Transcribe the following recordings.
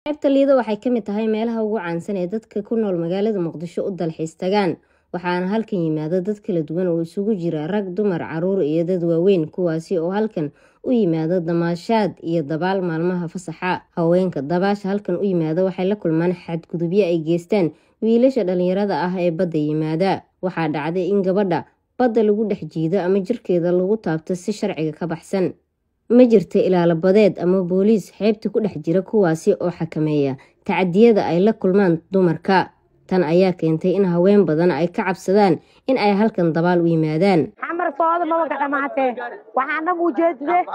Qaybta liido waxay ka mid tahay meelaha ugu caansan ee dadka ku nool magaalada Muqdisho u dalxiis tagaan, waxaana halkan yimaada dad kala duwan oo isugu jira rag, dumar, caruur iyo dad waaweyn kuwaasi oo halkan u yimaada damaashaad iyo dabaal maalmaha fasaxa. Haweenka dabaasha halkan u yimaada waxay la kulmaan xadgudubyo ay geystaan wiilasha dhalinyarada ah ee badda yimaada. Waxaa dhacday in gabadha badda lagu dhex jiido ama jirkeeda lagu taabto si sharciga ka baxsan. Ma jirto ilaalo badeed ama booliis xeebta ku dhex jira kuwaasi oo xakameeya tacadiyada ay la kulmaan dumarka. Tan ayaa keentay in haween badan ay ka cabsadaan in ay halkan dabaal u yimaadaan. xamar foodo ma wada dhamaatee waxaana muujeedade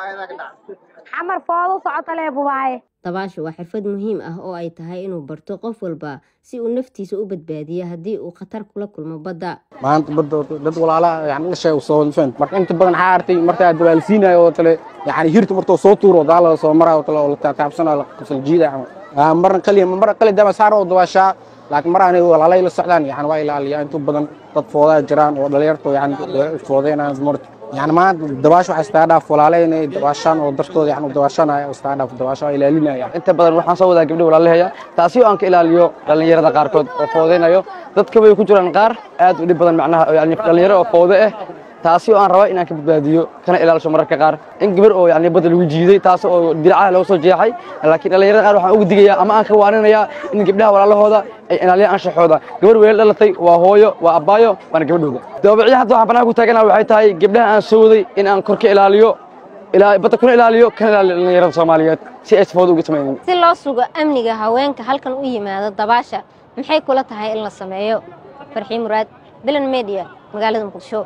xamar foodo socotale buwaaye. Dabaashu waa xirfad muhiim ah oo ay tahay inuu barto qof walba si uu naftiisa u badbaadiyo haddii uu khatar kula kulmo badda. maanta badda dad walaalaha la sheego soo dhifan marka inta badan xaartay marka dabaal siinayo oo tale hirtu marto soo tuuro daal soo maraa oo tale oo la taabsana la qabsan jiida marna kaliya daba saaro dabaasha laakiin maraan walaalay la socdaan waa ilaaliyaa inta badan dad foodaa jiraan oo dhalinyarto foodeenaan marto ما دواش واستعداد فلالين دواشان ودرتود دواشان واستعداد دواشة إلى أنت بدل روح نصور ذا قبل ولا هي تأسيو أنك إلى اليوم للنيرة قاركود وفوضين أيوه ضد كبير كتير النقار اللي بدل معناها يعني للنيرة وفوضه تأسيو أن رواي إنك بديو كان إلى الشمرة كقار إن كبر أو يعني بدل وجيدي تأسيو درعة لو صجيحي لكن للنيرة قار وحنا أودية أما أنك وارنا يا إن قبلها ولا هذا إن عليه أنشح هذا قبر ويل الله تي وهويو وأبايو وأنا قبل هذا دوبعي حتى حبنا قلت أنا وحيتاي قبلها أن سودي إن أنكرك إلى اليوم إلى بتكون إلى اليوم كان للنيرة الصوماليات سيأسفودو قسمين سلا سوق أمنية هوانك هل كان ويما الضباشة محي كلها هاي إلا السمايو فرحي مراد بلن ميديا مقالة مقدشو.